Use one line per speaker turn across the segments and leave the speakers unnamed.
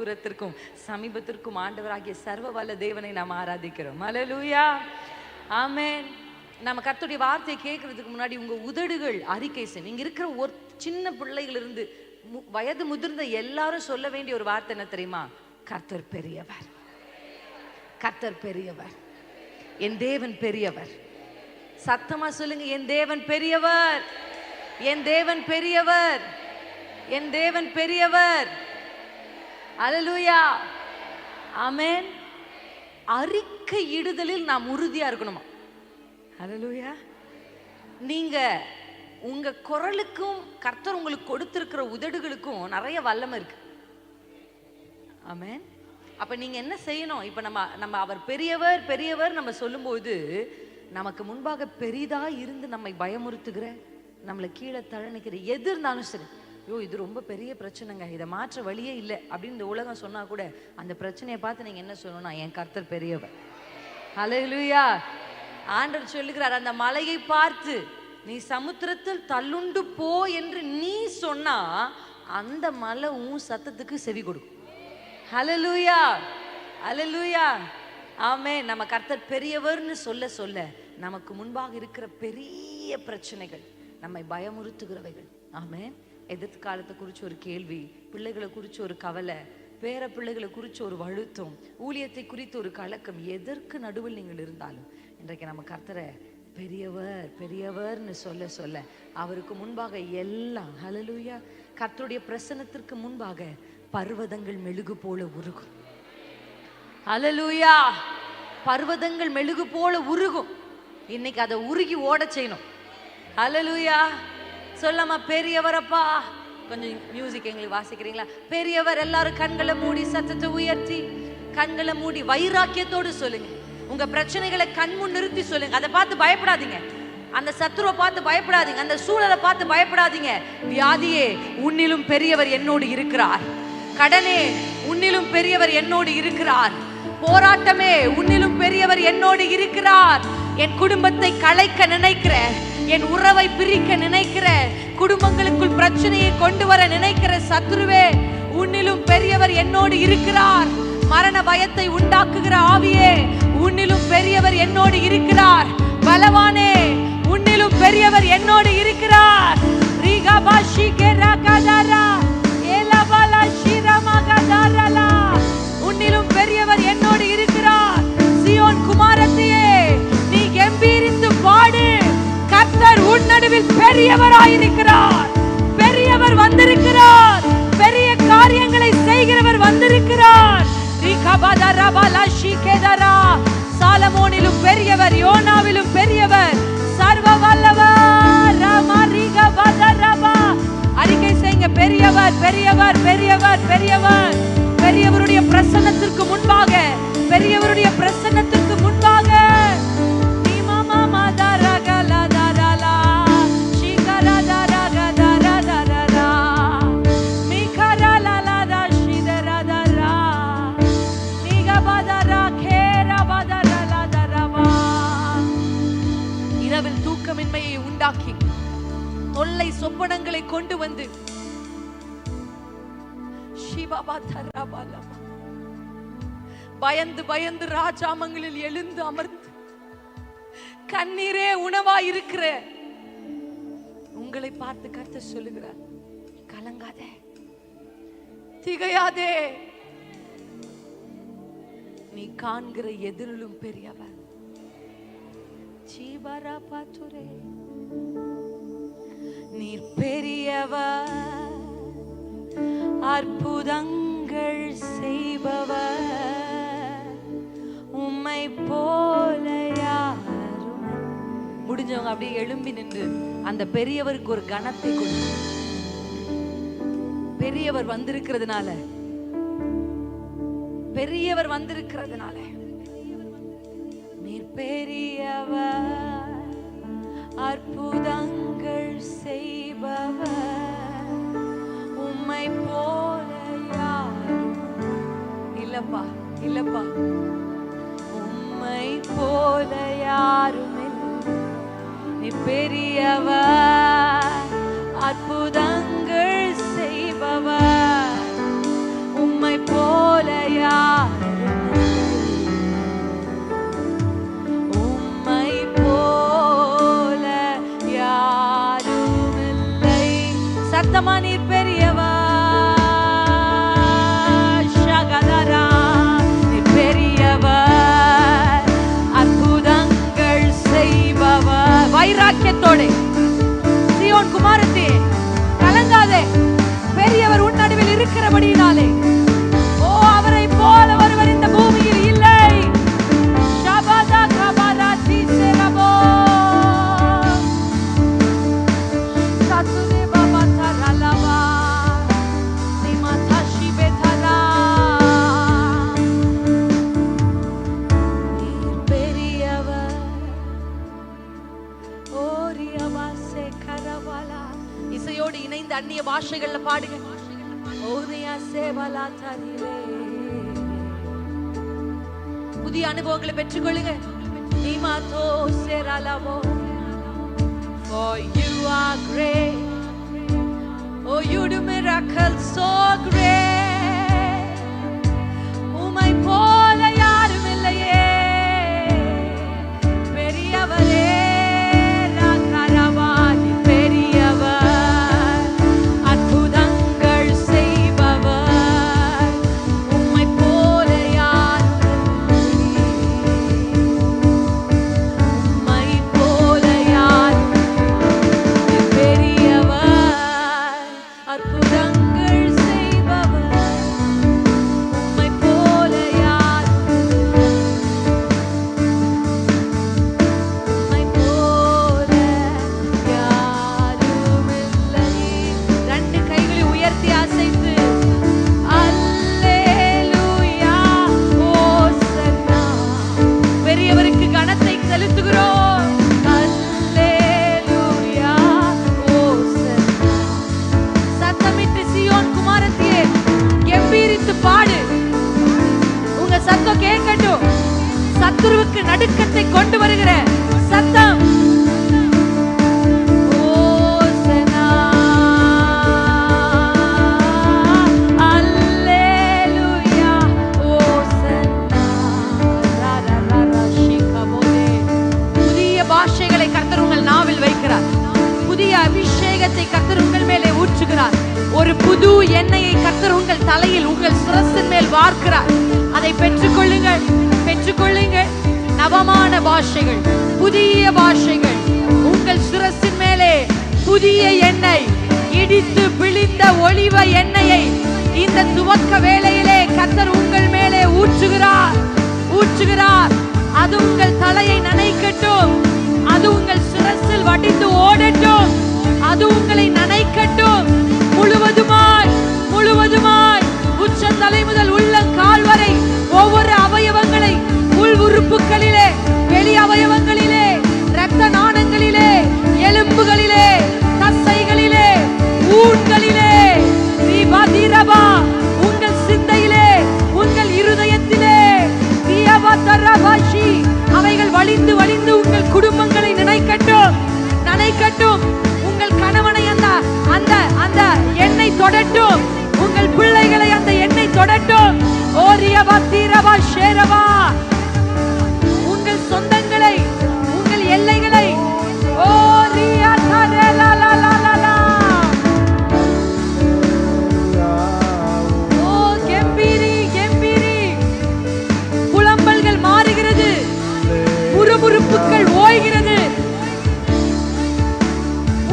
தூரத்திற்கும் சமீபத்திற்கும் ஆண்டவராகிய சர்வ வல்ல தேவனை நாம் ஆராதிக்கிறோம். அல்லேலூயா, ஆமென். நம்ம கர்த்தருடைய வார்த்தையை கேட்கறதுக்கு முன்னாடி உங்க உதடுகள் அறிக்கை செய்யும். நீங்க இருக்கிற ஒரு சின்ன பிள்ளைகள் இருந்து வயது முதிர்ந்த எல்லாரும் சொல்ல வேண்டிய ஒரு வார்த்தை என்ன தெரியுமா? கர்த்தர் பெரியவர், கர்த்தர் பெரியவர், என் தேவன் பெரியவர். சத்தமா சொல்லுங்க, என் தேவன் பெரியவர், என் தேவன் பெரியவர், என் தேவன் பெரியவர். அல்லேலூயா, ஆமென். அறிக்கை இடுதலில் நாம் உறுதியா இருக்கணுமா? அல்லேலூயா. நீங்க உங்க குரலுக்கும் கர்த்தர் உங்களுக்கு கொடுத்திருக்கிற உதடுகளுக்கும் நிறைய வல்லமை இருக்கு. ஆமென். அப்ப நீங்க என்ன செய்யணும்? இப்ப நம்ம அவர் பெரியவர் பெரியவர் நம்ம சொல்லும்போது நமக்கு முன்பாக பெரிதா இருந்து நம்மை பயமுறுத்துகிற, நம்மளை கீழே தழனிக்கிற எது இருந்தாலும் சரி, ஐயோ இது ரொம்ப பெரிய பிரச்சனைங்க, இதை மாற்ற வழியே இல்லை அப்படின்னு இந்த உலகம் சொன்னா கூட அந்த பிரச்சனையை பார்த்து நீங்க என்ன சொல்லணும்னா, என் கர்த்தர் பெரியவர். அல்லேலூயா. ஆண்டவர் சொல்லுகிறார், அந்த மலையை பார்த்து நீ சமுத்திரத்தில் தள்ளுண்டு போ என்று நீ சொன்னா அந்த மலை உன் சத்தத்துக்கு செவி கொடுக்கும். அல்லேலூயா, அல்லேலூயா, ஆமென். நம்ம கர்த்தர் பெரியவர்னு சொல்ல சொல்ல நமக்கு முன்பாக இருக்கிற பெரிய பிரச்சனைகள், நம்மை பயமுறுத்துகிறவைகள், ஆமென். எதிர்காலத்தை குறித்து ஒரு கேள்வி, பிள்ளைகளை குறித்து ஒரு கவலை, பேர பிள்ளைகளை குறித்து ஒரு வழுத்தம், ஊழியத்தை குறித்து ஒரு கலக்கம், எதற்கு நடுவில் நீங்கள் இருந்தாலும் இன்றைக்கு நம்ம கர்த்தரை பெரியவர் பெரியவர்னு சொல்ல சொல்ல அவருக்கு முன்பாக எல்லாம், ஹல்லேலூயா, கர்த்தருடைய பிரசன்னத்திற்கு முன்பாக பர்வதங்கள் மெழுகு போல உருகும். ஹல்லேலூயா, பர்வதங்கள் மெழுகு போல உருகும். இன்னைக்கு அதை உருகி ஓட செய்யணும். ஹல்லேலூயா, சொல்லாமா பெரியவரப்பா. கொஞ்சம் மியூசிக் எங்களுக்கு வாசிக்கிறீங்களா? பெரியவர். எல்லாரும் கண்களை மூடி சத்தத்தை உயர்த்தி கண்களை மூடி வைராக்கியத்தோடு சொல்லுங்க. உங்க பிரச்சனைகளை கண்முன் நிறுத்தி சொல்லுங்க. அதை பார்த்து பயப்படாதீங்க, அந்த சத்துருவை பார்த்து பயப்படாதீங்க, அந்த சூழலை பார்த்து பயப்படாதீங்க. வியாதியே, உன்னிலும் பெரியவர் என்னோடு இருக்கிறார். கடனே, உன்னிலும் பெரியவர் என்னோடு இருக்கிறார். போராட்டமே, உன்னிலும் பெரியவர் என்னோடு இருக்கிறார். என் குடும்பத்தை கலைக்க நினைக்கிற, என் உறவை பிரிக்க நினைக்கிற, குடும்பங்களுக்குள் பிரச்சனையை கொண்டு வர நினைக்கிற சத்துருவே, உன்னிலும் பெரியவர் என்னோடு இருக்கிறார். மரண பயத்தை உண்டாக்குகிற ஆவியே, உன்னிலும் பெரியவர் என்னோடு இருக்கிறார். பலவானே, உன்னிலும் பெரியவர் என்னோடு இருக்கிறார். உன்னிலும் பெரியவர் என்னோடு இருக்கிறார். சியோன் குமாரத்தியே, நீ கம்பீரித்து பாடு, கர்த்தர் உன் நடுவில் பெரியவராயிருக்கிறார். பெரியவர் வந்திருக்கிறார், பெரிய காரியங்களை செய்கிறவர் வந்திருக்கிறார். சாலமோனிலும் பெரியவர், யோனாவிலும் பெரியவர், சர்வ வல்லவர். அறிக்கை செய்யுங்க, பெரியவர் பெரியவர் பெரியவர் பெரியவர். பெரியவருடைய பிரசன்னத்திற்கு முன்பாக, பெரியவருடைய பிரசன்னத்திற்கு முன்பாக தூக்கமின்மையை உண்டாக்கி தொல்லை சொப்பனங்களை கொண்டு வந்து பயந்து பயந்து ராஜாமங்களில் எழுந்து அமர்ந்து கண்ணீரே உணவாய் இருக்கிற உங்களை பார்த்து கர்த்தர் சொல்லுகிறார், கலங்காதே, திகையாதே, நீ காண்கிற எதிரிலும் பெரியவர். நீர் பெரியவர், அற்புதங்கள் செய்பவர், உம்மை போல யாரும். முடிஞ்சவங்க அப்படியே எழும்பி நின்று அந்த பெரியவருக்கு ஒரு கணத்தை கொடுத்து, பெரியவர் வந்திருக்கிறதுனால, பெரியவர் வந்திருக்கிறதுனால, நீர் பெரியவர், அற்புதங்கள் செய்பவர், உம்மை போல யாரும் இல்லப்பா, இல்லப்பா, உம்மை போல யாரும் இல்லை. நீ பெரியவர், அற்புதங்கள் செய்பவர், உம்மை போல விசுவாசத்தோட. சீயோன் குமாரத்தியே கலங்காதே, பெரியவர் உன் நடுவில் இருக்கிறபடியினாலே ஓ அவரை போல ஒருவர் இந்த பூமியில் இல்லை. ஷபதா கபரா தீசரபோ சத்துதே பாபா தரலவா நிமாதா ஷிபேதரா நீர் பெரியவர் ஓரியவாசே கரவாலா. இசையோடு இணைந்து அந்நிய பாஷைகள்ல பாடுங்க. புதிய அனுபவங்களை பெற்றுக்கொள்ளுங்க. For you are great, oh you do miracles so great. உம்மை போல யாரும் இல்லையே, பெரியவரே ராகரவாதி பெரியவர், அற்புதங்கள் செய்பவர், உம்மை போல யாரும் இல்லை, உம்மை போல யாரும் இல்லை, பெரியவர், அற்புதங்கள் செய்பவர், உம்மை போல யாரும் இல்லை, உம்மை போல யாரும் இல்லை. ரெண்டு கைகளை உயர்த்தி அசைத்து அல்லேலூயா ஓசன்னா, பெரியவருக்கு கனத்தை செலுத்துகிறோம். அல்லேலூயா ஓசன்னா. சத்தமிட்டு சீயோன் குமாரத்தியே கெம்பீரித்து பாடு. உங்க சத்தம் கேட்கட்டும். சத்துருவுக்கு நடுக்கத்தை கொண்டு வருகிற சத்தம். ஓசனா அல்லேலூயா ஓசன்னா ரரரர ஷிகபோதே. புதிய பாஷைகளை கர்த்தர் உங்கள் நாவில் வைக்கிறார். புதிய அபிஷேகத்தை கர்த்தர் உங்கள் மேலே ஊற்றுகிறார். ஒரு புது எண்ணெயை கர்த்தர் உங்கள் தலையில் உங்கள் சிரசின் மேல் வார்க்கிறார். அதை பெற்றுக்கொள்ளுங்கள், பெற்றுக்கொள்ளுங்கள். நவமான பாஷைகள், புதிய பாஷைகள் உங்கள் சிரசின் மேலே. புதிய எண்ணெய், இடித்து பிழிந்த ஒளிவ எண்ணெயை இந்த துவக்க வேளையிலே கர்த்தர் உங்கள் மேலே ஊற்றுகிறார், ஊற்றுகிறார். அது உங்கள் தலையை நனைக்கட்டும், அது உங்கள் சிரசில் வடிந்து ஓடட்டும், அது உங்களை நனைக்கட்டும். முழுவதுமாய் முழுவதுமாய் உச்சந்தலை முதல் உள்ளங்கால் வரை ஒவ்வொரு அவயவங்களை, உள் உறுப்புகளிலே, வெளி அவயவங்களிலே, இரத்த நாணங்களிலே, எலும்புகளிலே, தசைகளிலே, ஊன்களிலே, தீபா உங்கள் சிந்தையிலே, உங்கள் இருதயத்திலே தீயவதரபாஷி அவைகள் வழிந்து வழிந்து உங்கள் குடும்பங்களை நினைக்கட்டும், நனைக்கட்டும். உங்கள் கணவனை அந்த அந்த அந்த எண்ணெய் தொடட்டும், உங்கள் பிள்ளைகளை அந்த எண்ணெய் தொடட்டும். ஓரியவா தீரவா ஷேரவா உங்கள் சொந்தங்களை, உங்கள் எல்லைகளை ஓரியா தரலலலலலா. ஓ கெம்பீரி கெம்பீரி. புலம்பல்கள் மாறுகிறது, முறுமுறுப்புகள் ஓய்கிறது.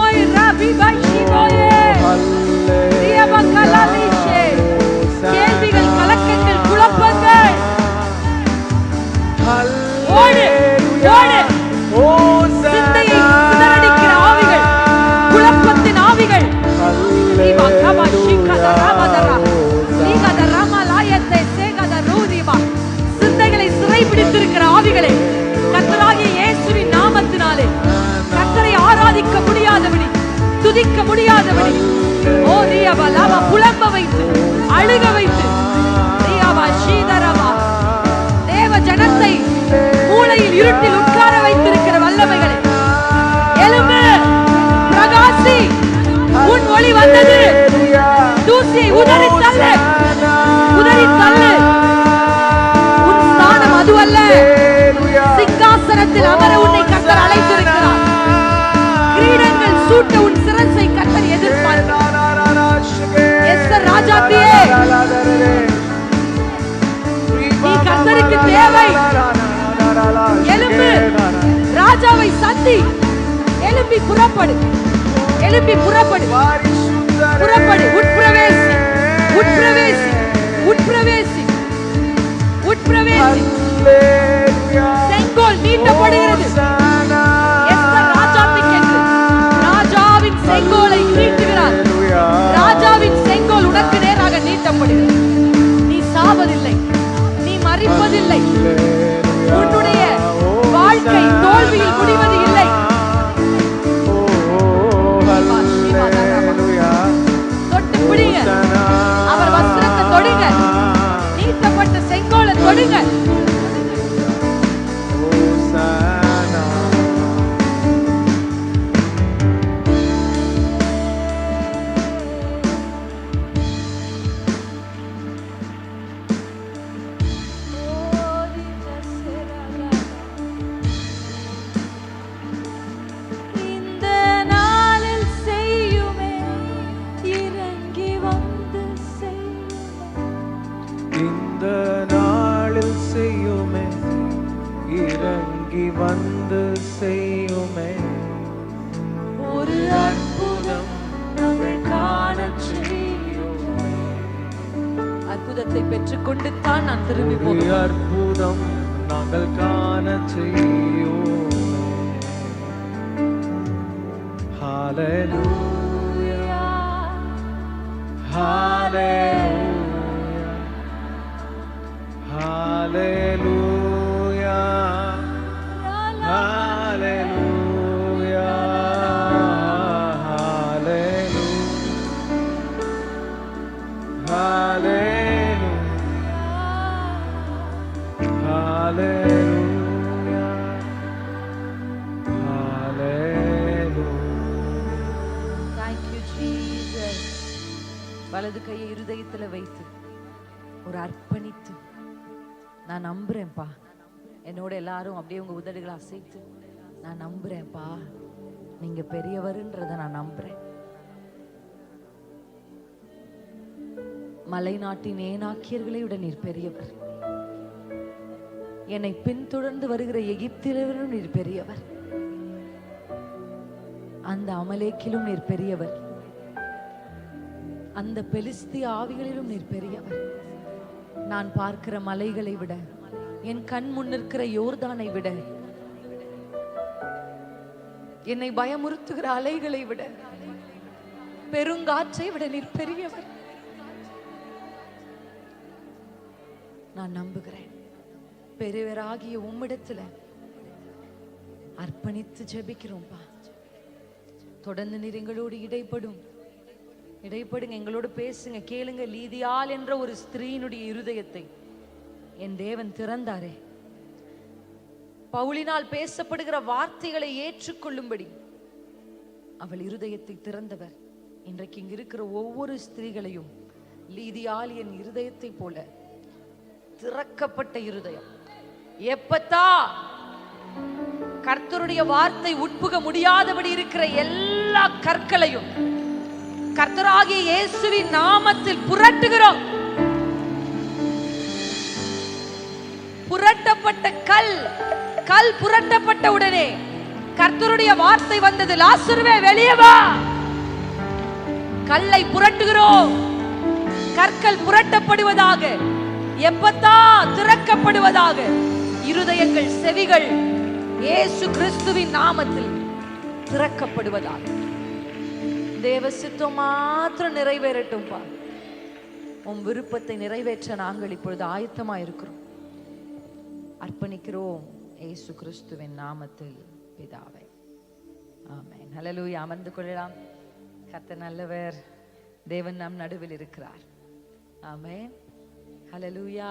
ஓய் ரபி பைஷி போயே ரியவா கலாலிஷே. கேள்விகள், கலக்கங்கள், குழப்பங்கள் ஓடு ஓடு. சிந்தையை சிதறடிக்கிற ஆவிகள், குழப்பத்தின் ஆவிகள், சிந்தைகளை சிறைபிடித்திருக்கிற ஆவிகளை கர்த்தராகிய இயேசுவின் நாமத்தினாலே கர்த்தரை ஆராதிக்க முடியாதபடி, துதிக்க முடியாதபடி ஓ ரியவா லாவா புலம்ப வைத்து, அழுக வைத்து, ரியவா ஷீதரவா தேவ ஜனத்தை மூளையில் இருட்டில் உட்கார வைத்திருக்கிற வல்லமைகளை எழும்பு, பிரகாசி. உன் ஒளி வந்தது. தூசியை உதறி தள்ளு, உதறி தள்ளு. உன் ஸ்தானம் அதுவல்ல. சிங்காசனத்தில் அமர உன்னை கர்த்தர் அழைத்திருக்கிறார். கிரீடங்கள் சூட்ட உன் சிரசை கர்த்தர் எதிர்பார்க்கிறார். எஸ்தர் ராஜாத்தியே, நீ கர்த்தருக்கு தேவை. எழும்பு, ராஜாவை சந்தி. எழும்பி புறப்படு, எழும்பி புறப்படு, புறப்படு, உட்பிரவேசி, உட்பிரவேசி, உட்பிரவேசி, உட்பிரவேசி. செங்கோல் நீட்டப்படுகிறது. எஸ்தர் ராஜாத்திக்கென்று ராஜாவின் செங்கோலை நீட்டுகிறார். ராஜாவின் செங்கோல் உனக்கு நேராக நீட்டப்படுகிறது. நீ சாவதில்லை, நீ மரிப்பதில்லை. உன்னுடைய வாழ்க்கை தோல்வியில் முடிவது இல்லை. தொட்டு பிடிங்க, அவர் வஸ்திரத்தை தொடுங்க, நீட்டப்பட்ட செங்கோலை தொடுங்க.
வந்து செய்யுமே
ஒரு அற்புதம் நாங்கள் காணச் செய்யுமே. அற்புதத்தை பெற்றுக்கொண்டு தான் நான் திரும்பி போகிறேன்.
அற்புதம் நாங்கள் காணச் செய்யுமே. ஹல்லேலூயா, ஹல்லேலூயா, ஹல்லேலூயா, hallelujah, hallelujah, hallelujah, hallelujah, hallelujah.
Thank you Jesus. வலது கையை இருதயத்துல வைத்து ஒரு அர்ப்பணித்து நான் நம்புறேன்ப்பா. என்னோட எல்லாரும் அப்படியே உங்க உதடுகளை அசைத்து நான் நம்புறேன்ப்பா, நீங்க பெரியவர்ன்றத நான் நம்புறேன். மலை நாட்டின் ஏனாக்கியர்களை விட நீர் பெரியவர். என்னை பின்தொடர்ந்து வருகிற எகிப்திலும் நீர் பெரியவர். அந்த அமலேக்கிலும் நீர் பெரியவர். அந்த பெலிஸ்திய ஆவிகளிலும் நீர் பெரியவர். நான் பார்க்கிற மலைகளை விட, என் கண் முன்னிருக்கிற யோர்தானை விட, என்னை பயமுறுத்துகிற அலைகளை விட, பெருங்காற்றை விட நீர் பெரியவர். நான் நம்புகிறேன். பெரியவராகிய உம்மிடத்துல அர்ப்பணித்து ஜெபிக்கிறோம்பா. தொடர்ந்து நீர் எங்களோடு இடைப்படுங்க, எங்களோடு பேசுங்க, கேளுங்க. லீதியாள் என்ற ஒரு ஸ்திரீனுடைய இருதயத்தை என் தேவன் திறந்தாரே. பவுலினால் பேசப்படுகிற வார்த்தைகளை ஏற்றுக்கொள்ளும்படி அவள் இருதயத்தை திறந்தவர். இன்றைக்கு இங்க இருக்கிற ஒவ்வொரு ஸ்திரீகளையும் லீதியாள் என் இருதயத்தை போல திறக்கப்பட்ட இருதயம். எப்பத்தா கர்த்தருடைய வார்த்தை உட்புக முடியாதபடி இருக்கிற எல்லா கற்களையும் கர்த்தராகிய இயேசுவின் நாமத்தில் புரட்டுகிறோம். புரட்டப்பட்ட கல் புரட்டப்பட்ட உடனே கர்த்தருடைய வார்த்தை வந்தது, லாசருவே வெளியே வா. கல்லை புரட்டுகிறோம். கற்கள் புரட்டப்படுவதாக, எப்பத்தா திறக்கப்படுவதாக, இருதயங்கள் செவிகள் இயேசு கிறிஸ்துவின் நாமத்தில் திறக்கப்படுவதாக. தேவ சித்தம் மாத்திரம் நிறைவேறட்டும்பா. உன் விருப்பத்தை நிறைவேற்ற நாங்கள் இப்பொழுது ஆயத்தமா இருக்கிறோம். அர்ப்பணிக்கிறோம் இயேசு கிறிஸ்துவின் நாமத்தில் பிதாவே, ஆமென். ஹல்லேலூயா. அமர்ந்து கொள்ளலாம். கர்த்தர் நல்லவர். தேவன் நம் நடுவில் இருக்கிறார். ஆமென். ஹல்லேலூயா.